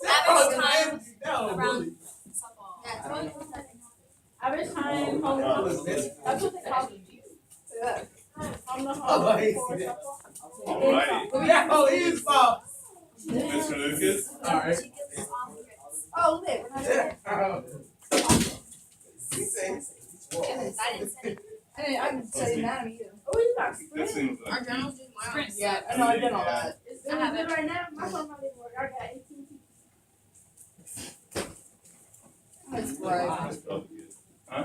Average time around softball. Average time on the that's what they call it. On the hall. Mr. Lucas? Alright. Oh, look. I didn't say it. I didn't say anatomy either. Oh, you got That seems Our like journals do well. Yeah, I know I did all that. I have it right now. My phone might work. I got 18. That's right. that's probably good. Huh?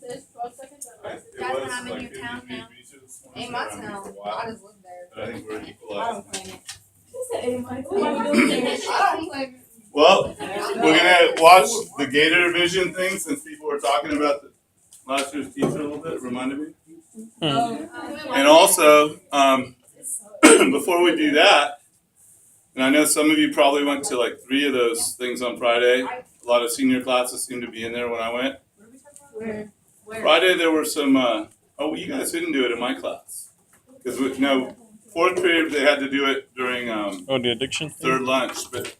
Says 12 seconds. It Guys, was when I'm in like your town degrees now. research this morning, Ain't so my around here town. for a I while. just live there. But I think we're I equalized. don't claim it. Who said it in my I don't claim it. Well, we're gonna watch the Gator Division thing since people were talking about the last year's teacher a little bit. It reminded me. And also, before we do that, and I know some of you probably went to like 3 of those things on Friday. A lot of senior classes seemed to be in there when I went. Where? Friday there were some. Oh, you guys didn't do it in my class because no 4th period they had to do it during the addiction thing? 3rd lunch, but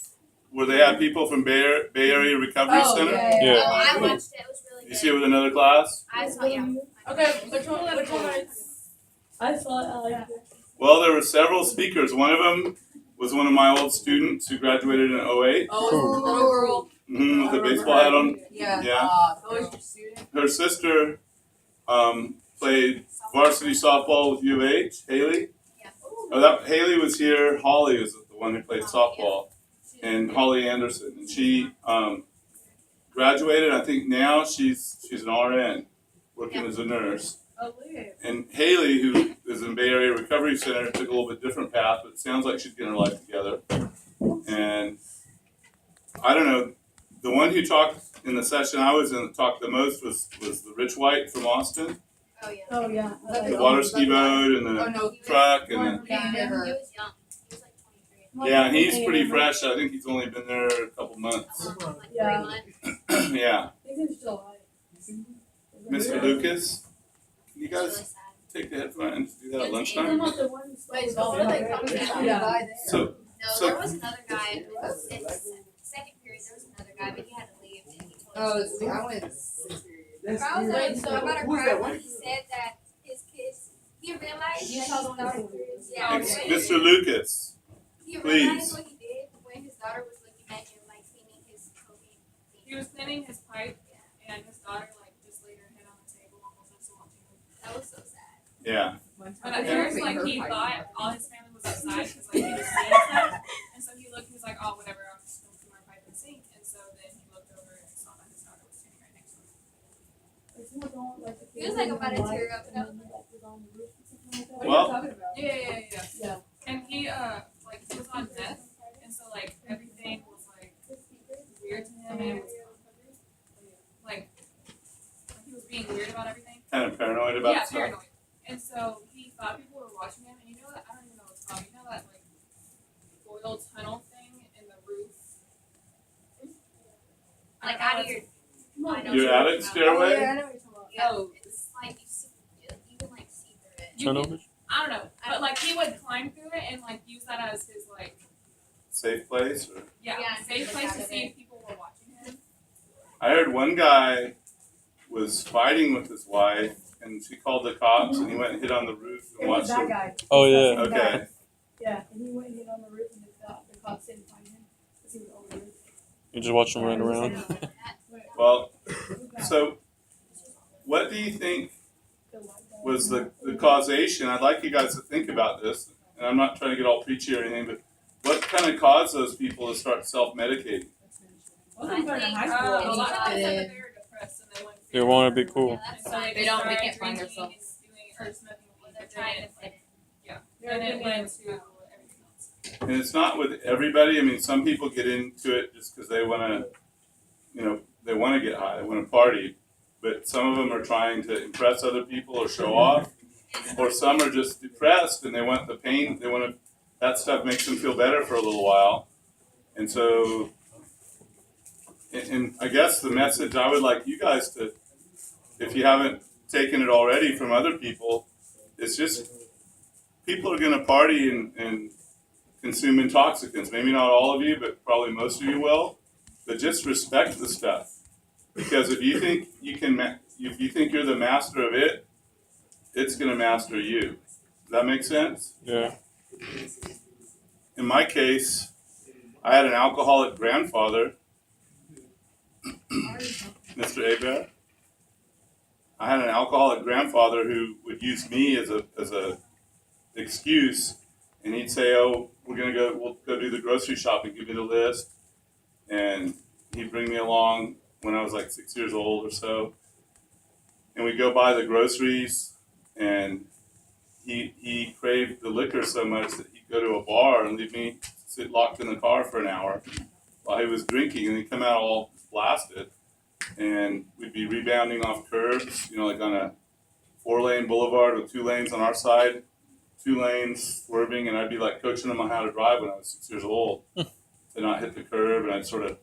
where they had people from Bay Area Recovery Center. Yeah. Oh, I watched it. It was really good. You see it with another class? I saw, yeah. Okay, which one? I saw it. Well, there were several speakers. One of them was one of my old students who graduated in 08 Oh, it's the little girl. with the baseball hat on. Yeah. Yeah. Oh, it's your student. Her sister played varsity softball with U of H, Haley. Yeah. Oh, Haley was here. Holly was the one who played softball. And Holly Anderson. And she graduated. I think now she's an RN working as a nurse. Oh, weird. And Haley, who is in Bay Area Recovery Center, took a little bit different path, but it sounds like she's getting her life together. And I don't know, the one who talked in the session I was in that talked the most was the Rich White from Austin. Oh, yeah. Oh yeah. The water ski boat and Oh, the no. truck and the, Yeah, He her. was young. He was like 23. yeah, and he's pretty fresh. I think he's only been there a couple months. Like 3 Yeah. months. Yeah. I think it's July. Mr. Lucas, can you It's really guys sad. take the headphones and do that at I'm lunchtime? not the one. Wait, so what are they coming down? Yeah. So, No, So- there was another guy in the second period. There was another guy, but he had to leave. And he told Oh, us. it's, I went 6th period. I was Wait, like, so I got a who's cry that when one? he said that his kids. He realized You that saw his the one daughter. that- Yeah. it's Mr. Lucas. He please. realized what he did when his daughter was looking at him, like cleaning his cocaine. He was cleaning his pipe, and his daughter just laid her head on the table, almost as watching him. That was so sad. Yeah. But at first, like he thought all his family was outside because like he was seeing stuff, and so he looked. He was like, "Oh, whatever. I'm just going to clean my pipe and sink." And so then he looked over and saw that his daughter was standing right next to him. He was like about to tear up. And I was like, What are Well- you talking about? Yeah. And he like he was on meth, and so like everything was like weird to him, and it was like he was being weird about everything. Kind of paranoid about Yeah, stuff. paranoid. And so he thought people were watching him, and you know that I don't even know what it's called. You know that like oil tunnel thing in the roof, like out of your. I know Your what attic you're talking stairway? Oh, yeah, I know what you're talking about. about. Yeah, it's like you see, you can like see through it. Turnovers? I don't know, but like he would climb through it and like use that as his like Safe place? Or? safe place to see if people were watching him. I heard one guy was fighting with his wife, and she called the cops, and he went and hid on the roof and It was watched that her. guy. Oh, yeah. Okay. Yeah, and he went and hid on the roof, and the cops didn't find him because he was over the roof. You just watch them run around. Well, so what do you think was the causation? I'd like you guys to think about this, and I'm not trying to get all preachy or anything, but what kind of caused those people to start self-medicating? Wasn't going to high A school. lot of them said that Yeah. they were depressed and they went. They want to be cool. Yeah, that's And so fine. they They don't- they started can't find drinking themselves. and doing or smoking weed, They're and trying to then, fit it. and it led to everything else. And it's not with everybody. I mean, some people get into it just because they want to, they want to get high, they want to party. But some of them are trying to impress other people or show off. Or some are just depressed and they want the pain, that stuff makes them feel better for a little while. And so, and I guess the message I would like you guys to, if you haven't taken it already from other people, it's just people are going to party and consume intoxicants. Maybe not all of you, but probably most of you will. But just respect the stuff, because if you think if you think you're the master of it, it's going to master you. Does that make sense? Yeah. In my case, I had an alcoholic grandfather, Mr. Abear. I had an alcoholic grandfather who would use me as a excuse, and he'd say, "Oh, we'll go do the grocery shopping. Give me the list," and he'd bring me along when I was like 6 years old or so, and we'd go buy the groceries, and he craved the liquor so much that he'd go to a bar and leave me sit locked in the car for an hour while he was drinking, and he'd come out all blasted, and we'd be rebounding off curbs, like on a 4-lane boulevard with 2 lanes on our side, 2 lanes swerving, and I'd be like coaching him on how to drive when I was 6 years old to not hit the curb, and I'd sort of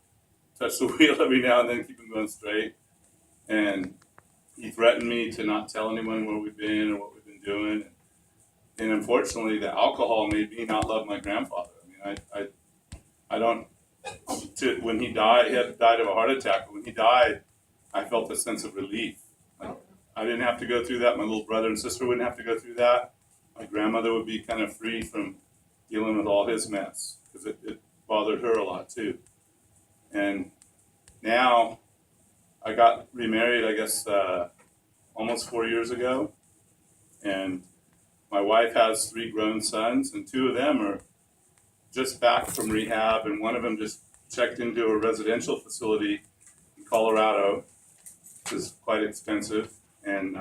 touch the wheel every now and then, keep him going straight. And he threatened me to not tell anyone where we've been or what we've been doing. And unfortunately, the alcohol made me not love my grandfather. I mean, I don't. When he died, he had died of a heart attack. But when he died, I felt a sense of relief. Like, I didn't have to go through that. My little brother and sister wouldn't have to go through that. My grandmother would be kind of free from dealing with all his mess, because it bothered her a lot too. And now I got remarried, I guess, almost 4 years ago. And my wife has 3 grown sons, and 2 of them are just back from rehab, and one of them just checked into a residential facility in Colorado, which is quite expensive. And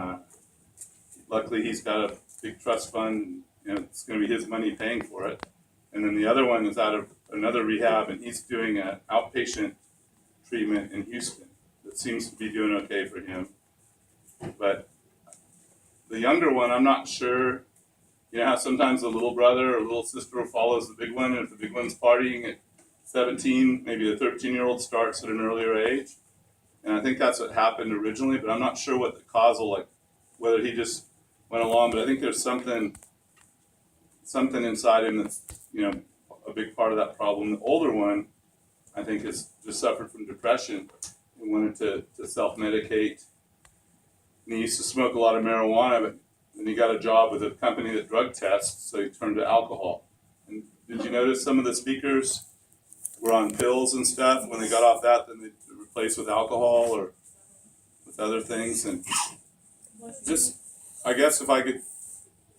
luckily, he's got a big trust fund. It's going to be his money paying for it. And then the other one is out of another rehab, and he's doing an outpatient treatment in Houston that seems to be doing okay for him. But the younger one, I'm not sure. You know how sometimes the little brother or little sister follows the big one, and if the big one's partying at 17, maybe the 13-year-old starts at an earlier age. And I think that's what happened originally, but I'm not sure what the causal, whether he just went along. But I think there's something inside him that's, a big part of that problem. The older one, I think, has just suffered from depression and wanted to self-medicate. And he used to smoke a lot of marijuana, but then he got a job with a company that drug tests, so he turned to alcohol. And did you notice some of the speakers were on pills and stuff? When they got off that, then they replaced with alcohol or with other things. And just, I guess if I could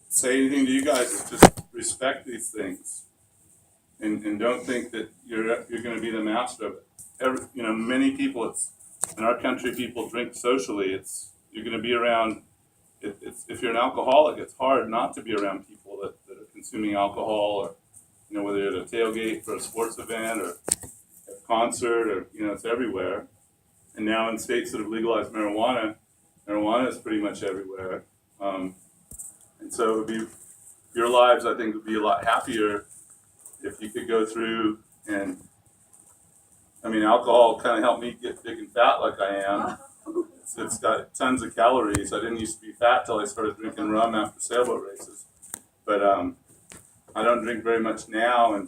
say anything to you guys, is just respect these things. And don't think that you're going to be the master of it. Many people, in our country, people drink socially. You're going to be around. If you're an alcoholic, it's hard not to be around people that are consuming alcohol, or whether you're at a tailgate for a sports event or a concert, or it's everywhere. And now in states that have legalized marijuana is pretty much everywhere. And so it would be, your lives, I think, would be a lot happier if you could go through and, alcohol kind of helped me get big and fat like I am. It's got tons of calories. I didn't used to be fat till I started drinking rum after sailboat races. But I don't drink very much now. And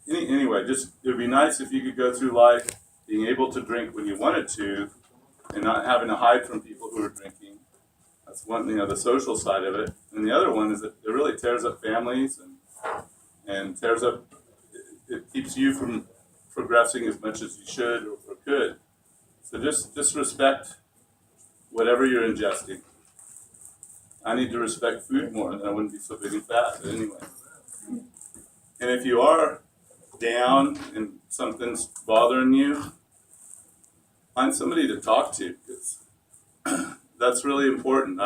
anyway, it would be nice if you could go through life being able to drink when you wanted to and not having to hide from people who are drinking. That's one, the social side of it. And the other one is that it really tears up families and tears up, it keeps you from progressing as much as you should or could. So just respect whatever you're ingesting. I need to respect food more, and then I wouldn't be so big and fat. But anyway. And if you are down and something's bothering you, find somebody to talk to, because that's really important.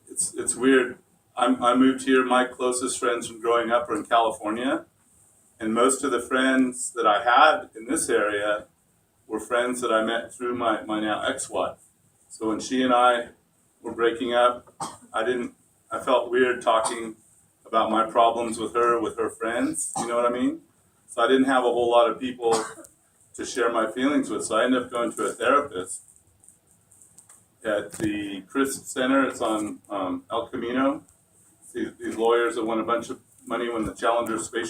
It's weird. I moved here. My closest friends from growing up are in California, and most of the friends that I had in this area were friends that I met through my now ex-wife. So when she and I were breaking up, I felt weird talking about my problems with her friends. You know what I mean? So I didn't have a whole lot of people to share my feelings with. So I ended up going to a therapist. at the Chris Center. It's on El Camino. These lawyers that won a bunch of money when the Challenger space